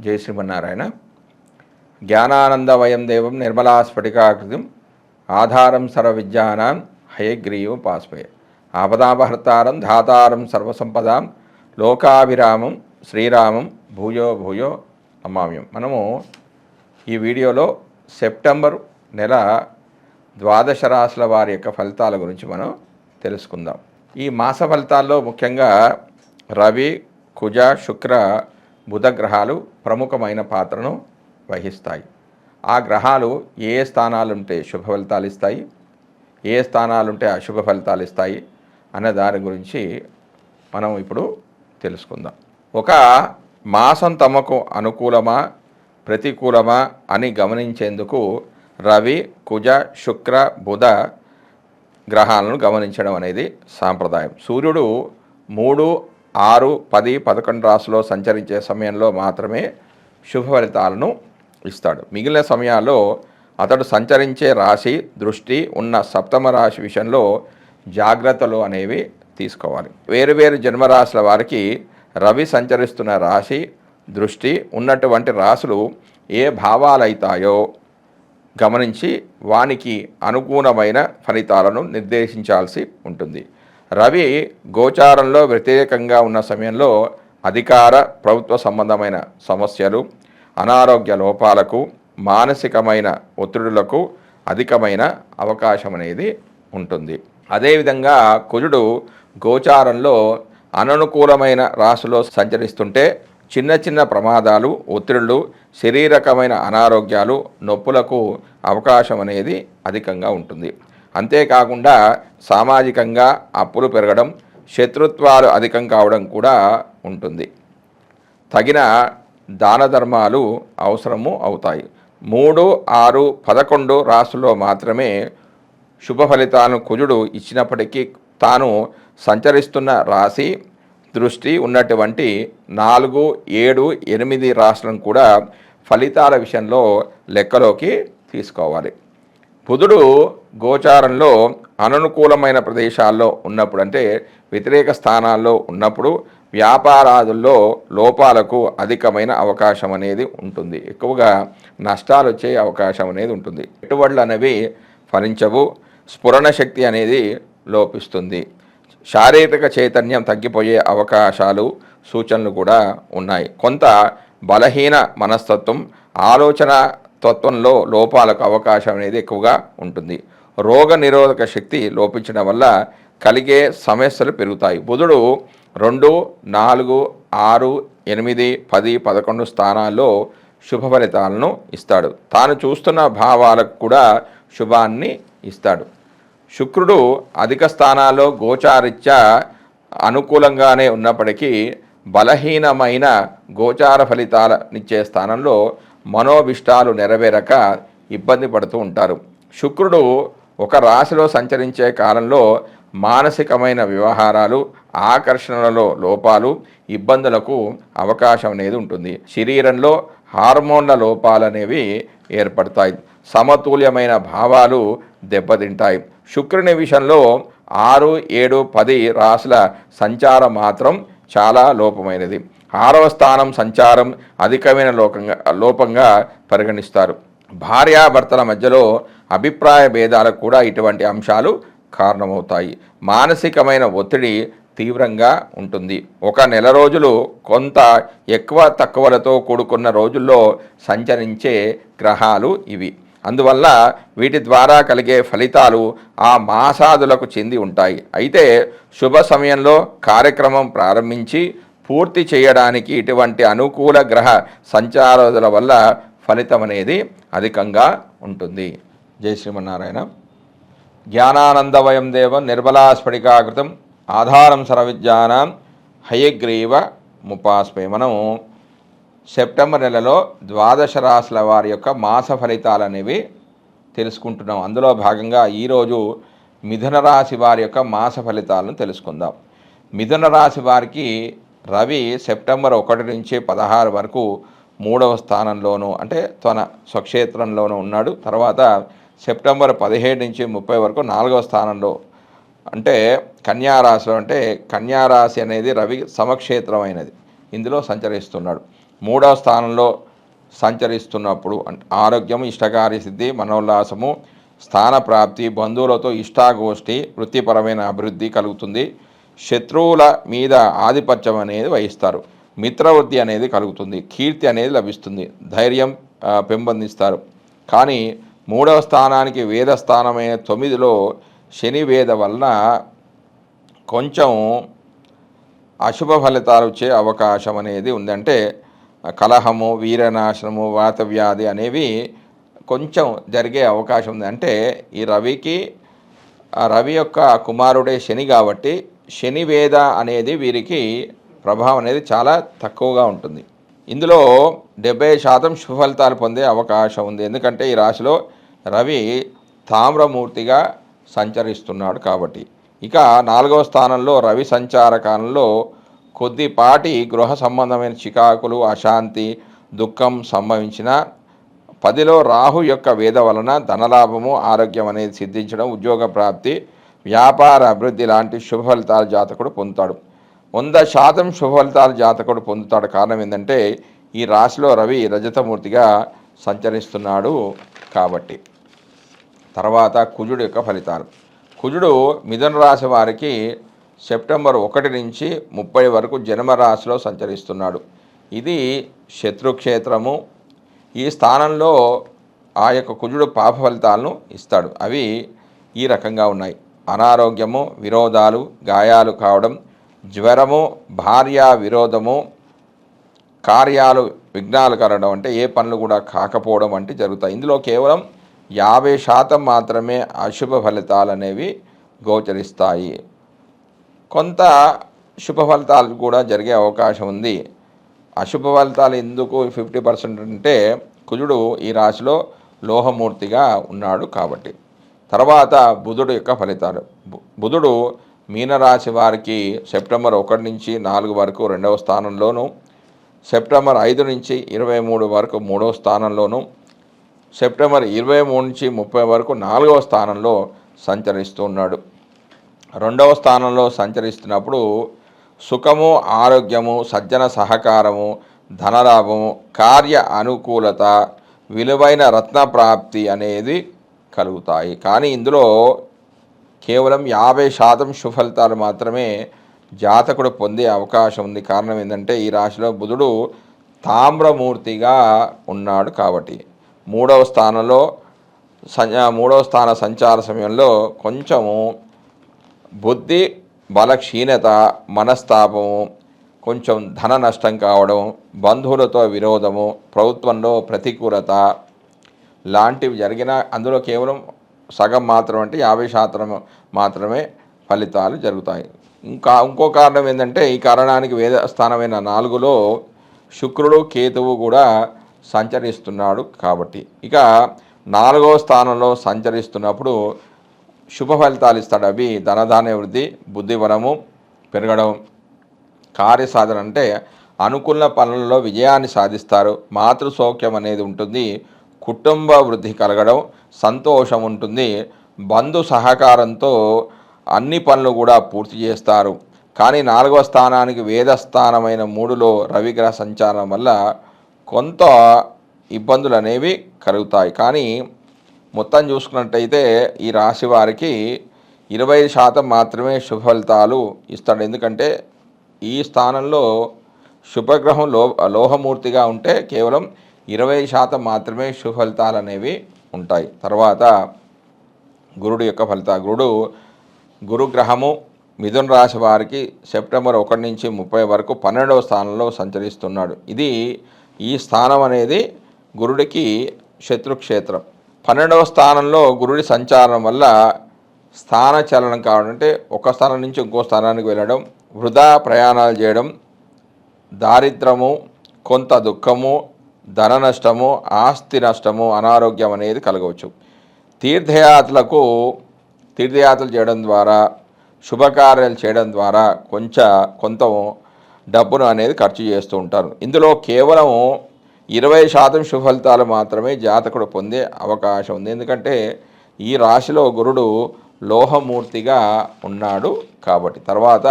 జై శ్రీమన్నారాయణ. జ్ఞానానందవయం దేవం నిర్మలాస్ఫటికాకృతిం ఆధారం సర్వవిద్యానాం హయగ్రీవం పాస్పయ ఆపదాపహర్తారం ధాతారం సర్వసంపదాం లోకాభిరామం శ్రీరామం భూయో భూయో నమామ్యం. మనము ఈ వీడియోలో సెప్టెంబర్ నెల ద్వాదశ రాశుల వారి యొక్క ఫలితాల గురించి మనం తెలుసుకుందాం. ఈ మాస ఫలితాల్లో ముఖ్యంగా రవి, కుజ, శుక్ర, బుధ గ్రహాలు ప్రముఖమైన పాత్రను వహిస్తాయి. ఆ గ్రహాలు ఏ స్థానాలుంటే శుభ ఫలితాలు ఇస్తాయి, ఏ స్థానాలుంటే అశుభ ఫలితాలు ఇస్తాయి అనే దాని గురించి మనం ఇప్పుడు తెలుసుకుందాం. ఒక మాసం తమకు అనుకూలమా ప్రతికూలమా అని గమనించేందుకు రవి, కుజ, శుక్ర, బుధ గ్రహాలను గమనించడం అనేది సాంప్రదాయం. సూర్యుడు 3, 6, 10, 11 రాశిలో సంచరించే సమయంలో మాత్రమే శుభ ఫలితాలను ఇస్తాడు. మిగిలిన సమయాల్లో అతడు సంచరించే రాశి దృష్టి ఉన్న సప్తమ రాశి విషయంలో జాగ్రత్తలు అనేవి తీసుకోవాలి. వేరువేరు జన్మరాశుల వారికి రవి సంచరిస్తున్న రాశి దృష్టి ఉన్నటువంటి రాశులు ఏ భావాలైతాయో గమనించి వానికి అనుకూలమైన ఫలితాలను నిర్దేశించాల్సి ఉంటుంది. రవి గోచారంలో వ్యతిరేకంగా ఉన్న సమయంలో అధికార ప్రభుత్వ సంబంధమైన సమస్యలు, అనారోగ్య లోపాలకు, మానసికమైన ఒత్తిడులకు అధికమైన అవకాశం అనేది ఉంటుంది. అదేవిధంగా కుజుడు గోచారంలో అననుకూలమైన రాశిలో సంచరిస్తుంటే చిన్న చిన్న ప్రమాదాలు, ఒత్తిడులు, శరీరకమైన అనారోగ్యాలు, నొప్పులకు అవకాశం అనేది అధికంగా ఉంటుంది. అంతేకాకుండా సామాజికంగా అప్పులు పెరగడం, శత్రుత్వాలు అధికం కావడం కూడా ఉంటుంది. తగిన దాన ధర్మాలు అవసరము అవుతాయి. 3, 6, 11 రాశుల్లో మాత్రమే శుభ ఫలితాలను కుజుడు ఇచ్చినప్పటికీ తాను సంచరిస్తున్న రాశి దృష్టి ఉన్నటువంటి 4, 7, 8 రాశులను కూడా ఫలితాల విషయంలో లెక్కలోకి తీసుకోవాలి. బుధుడు గోచారంలో అననుకూలమైన ప్రదేశాల్లో ఉన్నప్పుడు, అంటే వ్యతిరేక స్థానాల్లో ఉన్నప్పుడు వ్యాపారాదుల్లో లోపాలకు అధికమైన అవకాశం అనేది ఉంటుంది. ఎక్కువగా నష్టాలు వచ్చే అవకాశం అనేది ఉంటుంది. పెట్టుబడులు అనేవి ఫలించవు, స్ఫురణ శక్తి అనేది లోపిస్తుంది, శారీరక చైతన్యం తగ్గిపోయే అవకాశాలు, సూచనలు కూడా ఉన్నాయి. కొంత బలహీన మనస్తత్వం, ఆలోచన తత్వంలో లోపాలకు అవకాశం అనేది ఎక్కువగా ఉంటుంది. రోగ నిరోధక శక్తి లోపించడం వల్ల కలిగే సమస్యలు పెరుగుతాయి. బుధుడు 2, 4, 6, 8, 10, 11 స్థానాల్లో శుభ ఫలితాలను ఇస్తాడు. తాను చూస్తున్న భావాలకు కూడా శుభాన్ని ఇస్తాడు. శుక్రుడు అధిక స్థానాల్లో గోచారిత్యా అనుకూలంగానే ఉన్నప్పటికీ బలహీనమైన గోచార ఫలితాలనిచ్చే స్థానంలో మనోభిష్టాలు నెరవేరక ఇబ్బంది పడుతూ ఉంటారు. శుక్రుడు ఒక రాశిలో సంచరించే కాలంలో మానసికమైన వ్యవహారాలు, ఆకర్షణలలో లోపాలు, ఇబ్బందులకు అవకాశం అనేది ఉంటుంది. శరీరంలో హార్మోన్ల లోపాలు అనేవి ఏర్పడతాయి. సమతుల్యమైన భావాలు దెబ్బతింటాయి. శుక్రుని విషయంలో 6, 7, 10 రాశుల సంచారం మాత్రం చాలా లోపమైనది. 6వ స్థానం సంచారం అధికమైన లోపంగా పరిగణిస్తారు. భార్యాభర్తల మధ్యలో అభిప్రాయ భేదాలకు కూడా ఇటువంటి అంశాలు కారణమవుతాయి. మానసికమైన ఒత్తిడి తీవ్రంగా ఉంటుంది. ఒక నెల రోజులు కొంత ఎక్కువ తక్కువలతో కూడుకున్న రోజుల్లో సంచరించే గ్రహాలు ఇవి. అందువల్ల వీటి ద్వారా కలిగే ఫలితాలు ఆ మాసాదులకు చెంది ఉంటాయి. అయితే శుభ సమయంలో కార్యక్రమం ప్రారంభించి పూర్తి చేయడానికి ఇటువంటి అనుకూల గ్రహ సంచారాల వల్ల ఫలితం అనేది అధికంగా ఉంటుంది. జై శ్రీమన్నారాయణ. జ్ఞానానందవయం దేవం నిర్మలాస్ఫటికాకృతం ఆధారం సర్వవిద్యానాం హయగ్రీవ ముపాస్మే. మనం సెప్టెంబర్ నెలలో ద్వాదశ రాశుల వారి యొక్క మాస ఫలితాలు అనేవి తెలుసుకుంటున్నాం. అందులో భాగంగా ఈరోజు మిథున రాశి వారి యొక్క మాస ఫలితాలను తెలుసుకుందాం. మిథున రాశి వారికి రవి సెప్టెంబర్ 1 నుంచి 16 వరకు 3వ స్థానంలోనూ, అంటే తన స్వక్షేత్రంలోనూ ఉన్నాడు. తర్వాత సెప్టెంబర్ 17 నుంచి 30 వరకు 4వ స్థానంలో, అంటే కన్యారాశిలో, అంటే కన్యారాశి అనేది రవి సమక్షేత్రమైనది, ఇందులో సంచరిస్తున్నాడు. మూడవ స్థానంలో సంచరిస్తున్నప్పుడు ఆరోగ్యం, ఇష్టకార్య సిద్ధి, మనోల్లాసము, స్థాన ప్రాప్తి, బంధువులతో ఇష్టాగోష్ఠి, వృత్తిపరమైన అభివృద్ధి కలుగుతుంది. శత్రువుల మీద ఆధిపత్యం అనేది వహిస్తారు. మిత్రవృద్ధి అనేది కలుగుతుంది. కీర్తి అనేది లభిస్తుంది. ధైర్యం పెంపొందిస్తారు. కానీ మూడవ స్థానానికి వేద స్థానమైన 9లో శని వేద వలన కొంచెం అశుభ ఫలితాలు వచ్చే అవకాశం అనేది ఉంది. అంటే కలహము, వీరనాశనము, వాతవ్యాధి అనేవి కొంచెం జరిగే అవకాశం ఉంది. అంటే ఈ రవి యొక్క కుమారుడే శని కాబట్టి శని వేద అనేది వీరికి ప్రభావం అనేది చాలా తక్కువగా ఉంటుంది. ఇందులో 70% శుభ ఫలితాలు పొందే అవకాశం ఉంది. ఎందుకంటే ఈ రాశిలో రవి తామ్రమూర్తిగా సంచరిస్తున్నాడు కాబట్టి. ఇక 4వ స్థానంలో రవి సంచార కాలంలో కొద్దిపాటి గృహ సంబంధమైన చికాకులు, అశాంతి, దుఃఖం సంభవించిన 10లో రాహు యొక్క వేద వలన ధనలాభము, ఆరోగ్యం అనేది సిద్ధించడం, ఉద్యోగ ప్రాప్తి, వ్యాపార అభివృద్ధి లాంటి శుభ ఫలితాలు జాతకుడు పొందుతాడు. 100% శుభ ఫలితాలు జాతకుడు పొందుతాడు. కారణం ఏంటంటే ఈ రాశిలో రవి రజతమూర్తిగా సంచరిస్తున్నాడు కాబట్టి. తర్వాత కుజుడు యొక్క ఫలితాలు. కుజుడు మిథున రాశి వారికి సెప్టెంబర్ 1 నుంచి 30 వరకు జన్మరాశిలో సంచరిస్తున్నాడు. ఇది శత్రుక్షేత్రము. ఈ స్థానంలో ఆ యొక్క కుజుడు పాప ఫలితాలను ఇస్తాడు. అవి ఈ రకంగా ఉన్నాయి: అనారోగ్యము, విరోధాలు, గాయాలు కావడం, జ్వరము, భార్య విరోధము, కార్యాలు విఘ్నాలు కలగడం, అంటే ఏ పనులు కూడా కాకపోవడం వంటి జరుగుతాయి. ఇందులో కేవలం 50% మాత్రమే అశుభ ఫలితాలు అనేవి గోచరిస్తాయి. కొంత శుభ ఫలితాలు కూడా జరిగే అవకాశం ఉంది. అశుభ ఫలితాలు ఎందుకు 50% అంటే కుజుడు ఈ రాశిలో లోహమూర్తిగా ఉన్నాడు కాబట్టి. తర్వాత బుధుడు యొక్క ఫలితాలు. బుధుడు మీనరాశి వారికి సెప్టెంబర్ 1 నుంచి 4 వరకు 2వ స్థానంలోను, సెప్టెంబర్ 5 నుంచి 23 వరకు 3వ స్థానంలోను, సెప్టెంబర్ 23 నుంచి 30 వరకు 4వ స్థానంలో సంచరిస్తూ ఉన్నాడు. 2వ స్థానంలో సంచరిస్తున్నప్పుడు సుఖము, ఆరోగ్యము, సజ్జన సహకారము, ధనలాభము, కార్య అనుకూలత, విలువైన రత్న ప్రాప్తి అనేది కలుగుతాయి. కానీ ఇందులో కేవలం 50% సుఫలితాలు మాత్రమే జాతకుడు పొందే అవకాశం ఉంది. కారణం ఏంటంటే ఈ రాశిలో బుధుడు తామ్రమూర్తిగా ఉన్నాడు కాబట్టి. 3వ స్థానంలో 3వ స్థాన సంచార సమయంలో కొంచెము బుద్ధి బలక్షీణత, మనస్తాపము, కొంచెం ధన నష్టం కావడం, బంధువులతో విరోధము, ప్రభుత్వంలో ప్రతికూలత లాంటివి జరిగిన అందులో కేవలం సగం మాత్రం, అంటే 50% మాత్రమే ఫలితాలు జరుగుతాయి. ఇంకో కారణం ఏంటంటే ఈ కారణానికి వేద స్థానమైన 4లో శుక్రుడు, కేతువు కూడా సంచరిస్తున్నాడు కాబట్టి. ఇక 4వ స్థానంలో సంచరిస్తున్నప్పుడు శుభ ఫలితాలు ఇస్తాడు. అవి ధనధాన్య వృద్ధి, బుద్ధిబలము పెరగడం, కార్యసాధన, అంటే అనుకున్న పనులలో విజయాన్ని సాధిస్తారు. మాతృ సౌఖ్యం అనేది ఉంటుంది. కుటుంబ వృద్ధి కలగడం, సంతోషం ఉంటుంది. బంధు సహకారంతో అన్ని పనులు కూడా పూర్తి చేస్తారు. కానీ 4వ స్థానానికి వేదస్థానమైన 3లో రవిగ్రహ సంచారం వల్ల కొంత ఇబ్బందులు అనేవి కలుగుతాయి. కానీ మొత్తం చూసుకున్నట్టయితే ఈ రాశి వారికి 25% మాత్రమే శుభ ఫలితాలు ఇస్తాడు. ఎందుకంటే ఈ స్థానంలో శుభగ్రహం లోహమూర్తిగా ఉంటే కేవలం 20% మాత్రమే శుభ ఫలితాలు అనేవి ఉంటాయి. తర్వాత గురుడు యొక్క ఫలితాలు. గురుగ్రహము మిథున రాశి వారికి సెప్టెంబర్ 1 నుంచి 30 వరకు 12వ స్థానంలో సంచరిస్తున్నాడు. ఈ స్థానం అనేది గురుడికి శత్రుక్షేత్రం. 12వ స్థానంలో గురుడి సంచారం వల్ల స్థాన చలనం కావడం, అంటే ఒక స్థానం నుంచి ఇంకో స్థానానికి వెళ్ళడం, వృధా ప్రయాణాలు చేయడం, దారిద్రము, కొంత దుఃఖము, ధన నష్టము, ఆస్తి నష్టము, అనారోగ్యం అనేది కలగవచ్చు. తీర్థయాత్రలు చేయడం ద్వారా, శుభకార్యాలు చేయడం ద్వారా కొంత డబ్బును అనేది ఖర్చు చేస్తూ ఉంటారు. ఇందులో కేవలం 20% శుభ ఫలితాలు మాత్రమే జాతకుడు పొందే అవకాశం ఉంది. ఎందుకంటే ఈ రాశిలో గురుడు లోహమూర్తిగా ఉన్నాడు కాబట్టి. తర్వాత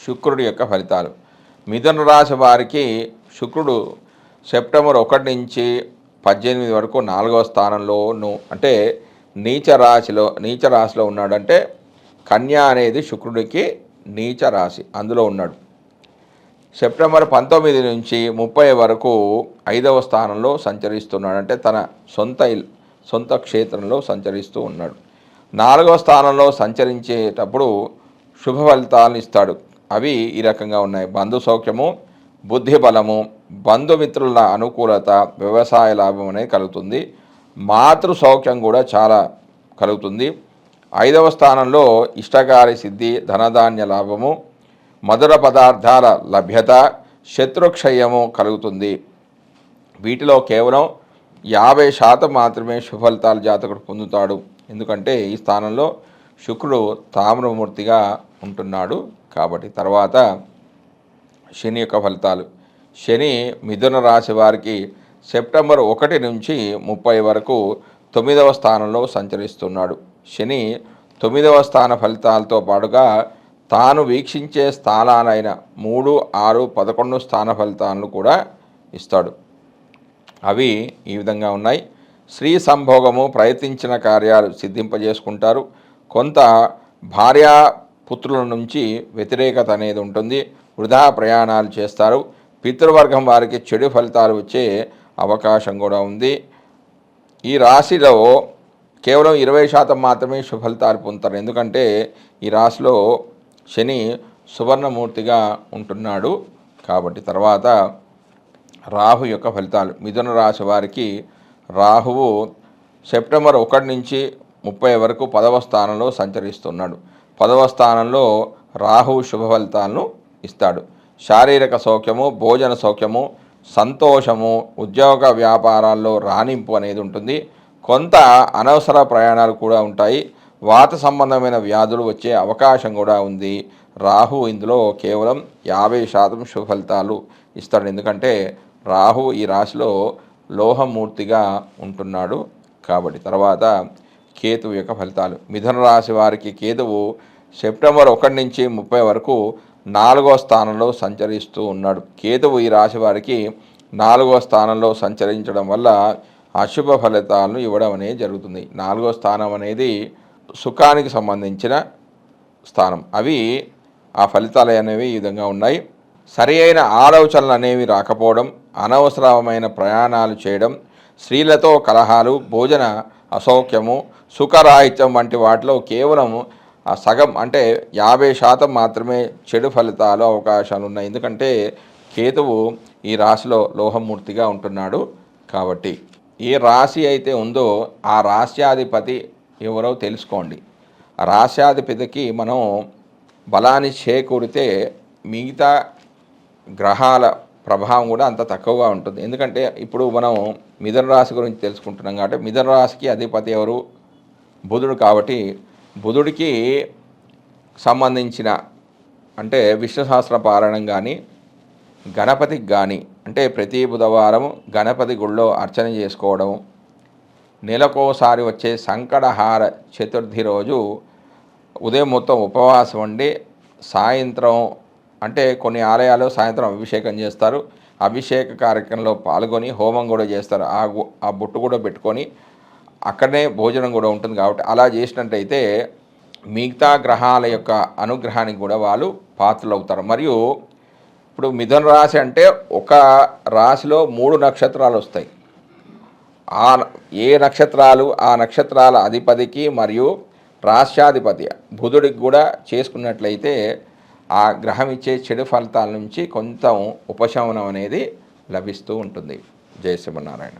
శుక్రుడి యొక్క ఫలితాలు. మిథున రాశి వారికి శుక్రుడు సెప్టెంబర్ 1 నుంచి 18 వరకు 4వ స్థానంలోను, అంటే నీచ రాశిలో ఉన్నాడంటే కన్యా అనేది శుక్రుడికి నీచ రాశి, అందులో ఉన్నాడు. సెప్టెంబర్ 19 నుంచి 30 వరకు 5వ స్థానంలో సంచరిస్తున్నాడు, అంటే తన సొంత క్షేత్రంలో సంచరిస్తూ ఉన్నాడు. 4వ స్థానంలో సంచరించేటప్పుడు శుభ ఫలితాలను ఇస్తాడు. అవి ఈ రకంగా ఉన్నాయి: బంధు సౌఖ్యము, బుద్ధి బలము, బంధుమిత్రుల అనుకూలత, వ్యవసాయ లాభం అనేది కలుగుతుంది. మాతృ సౌఖ్యం కూడా చాలా కలుగుతుంది. 5వ స్థానంలో ఇష్టకారి సిద్ధి, ధనధాన్య లాభము, మధుర పదార్థాల లభ్యత, శత్రుక్షయము కలుగుతుంది. వీటిలో కేవలం 50% మాత్రమే శుభఫలితాలు జాతకుడు పొందుతాడు. ఎందుకంటే ఈ స్థానంలో శుక్రుడు తామ్రమూర్తిగా ఉంటున్నాడు కాబట్టి. తర్వాత శని యొక్క ఫలితాలు. శని మిథున రాశి వారికి సెప్టెంబర్ 1 నుంచి 30 వరకు 9వ స్థానంలో సంచరిస్తున్నాడు. శని 9వ స్థాన ఫలితాలతో పాటుగా తాను వీక్షించే స్థానాలైన 3, 6, 11 స్థాన ఫలితాలను కూడా ఇస్తాడు. అవి ఈ విధంగా ఉన్నాయి: స్త్రీ సంభోగము, ప్రయత్నించిన కార్యాలు సిద్ధింపజేసుకుంటారు. కొంత భార్యాపుత్రుల నుంచి వ్యతిరేకత అనేది ఉంటుంది. వృధా ప్రయాణాలు చేస్తారు. పితృవర్గం వారికి చెడు ఫలితాలు వచ్చే అవకాశం కూడా ఉంది. ఈ రాశిలో కేవలం 20% మాత్రమే శుభఫలితాలు పొందుతారు. ఎందుకంటే ఈ రాశిలో శని సువర్ణమూర్తిగా ఉంటున్నాడు కాబట్టి. తర్వాత రాహు యొక్క ఫలితాలు. మిథున రాశి వారికి రాహువు సెప్టెంబర్ 1 నుంచి 30 వరకు 10వ స్థానంలో సంచరిస్తున్నాడు. 10వ స్థానంలో రాహువు శుభ ఫలితాలను ఇస్తాడు. శారీరక సౌఖ్యము, భోజన సౌఖ్యము, సంతోషము, ఉద్యోగ వ్యాపారాల్లో రాణింపు అనేది ఉంటుంది. కొంత అనవసర ప్రయాణాలు కూడా ఉంటాయి. వాత సంబంధమైన వ్యాధులు వచ్చే అవకాశం కూడా ఉంది. రాహు ఇందులో కేవలం 50% శుభ ఫలితాలు ఇస్తాడు. ఎందుకంటే రాహు ఈ రాశిలో లోహమూర్తిగా ఉంటున్నాడు కాబట్టి. తర్వాత కేతువు యొక్క ఫలితాలు. మిథున రాశి వారికి కేతువు సెప్టెంబర్ 1 నుంచి 30 వరకు 4వ స్థానంలో సంచరిస్తూ ఉన్నాడు. కేతువు ఈ రాశి వారికి 4వ స్థానంలో సంచరించడం వల్ల అశుభ ఫలితాలను ఇవ్వడం అనేది జరుగుతుంది. 4వ స్థానం అనేది సుఖానికి సంబంధించిన స్థానం. ఆ ఫలితాలు అనేవి ఈ విధంగా ఉన్నాయి: సరి అయిన ఆలోచనలు అనేవి రాకపోవడం, అనవసరమైన ప్రయాణాలు చేయడం, స్త్రీలతో కలహాలు, భోజన అసౌఖ్యము, సుఖరాహిత్యం వంటి వాటిలో కేవలం సగం, అంటే 50% మాత్రమే చెడు ఫలితాలు అవకాశాలు ఉన్నాయి. ఎందుకంటే కేతువు ఈ రాశిలో లోహమూర్తిగా ఉంటున్నాడు కాబట్టి. ఏ రాశి అయితే ఉందో ఆ రాశ్యాధిపతి ఎవరో తెలుసుకోండి. ఆ రాశ్యాధిపతికి మనం బలాన్ని చేకూరితే మిగతా గ్రహాల ప్రభావం కూడా అంత తక్కువగా ఉంటుంది. ఎందుకంటే ఇప్పుడు మనం మిథున రాశి గురించి తెలుసుకుంటున్నాం కాబట్టి మిథున రాశికి అధిపతి ఎవరు? బుధుడు. కాబట్టి బుధుడికి సంబంధించిన, అంటే విష్ణు సహస్ర పారాయణం కానీ, గణపతికి కానీ, అంటే ప్రతి బుధవారం గణపతి గుళ్ళో అర్చన చేసుకోవడం, నెలకోసారి వచ్చే సంకటహార చతుర్థి రోజు ఉదయం మొత్తం ఉపవాసం ఉండి సాయంత్రం, అంటే కొన్ని ఆలయాల్లో సాయంత్రం అభిషేకం చేస్తారు. అభిషేక కార్యక్రమంలో పాల్గొని హోమం కూడా చేస్తారు. ఆ బొట్టు కూడా పెట్టుకొని అక్కడనే భోజనం కూడా ఉంటుంది. కాబట్టి అలా చేసినట్టయితే మిగతా గ్రహాల యొక్క అనుగ్రహానికి కూడా వాళ్ళు పాత్రలు అవుతారు. మరియు ఇప్పుడు మిథున రాశి అంటే ఒక రాశిలో 3 నక్షత్రాలు వస్తాయి. ఏ నక్షత్రాలు, ఆ నక్షత్రాల అధిపతికి మరియు రాశ్యాధిపతి బుధుడికి కూడా చేసుకున్నట్లయితే ఆ గ్రహం ఇచ్చే చెడు ఫలితాల నుంచి కొంత ఉపశమనం అనేది లభిస్తూ ఉంటుంది. జయ శ్రీమన్నారాయణ.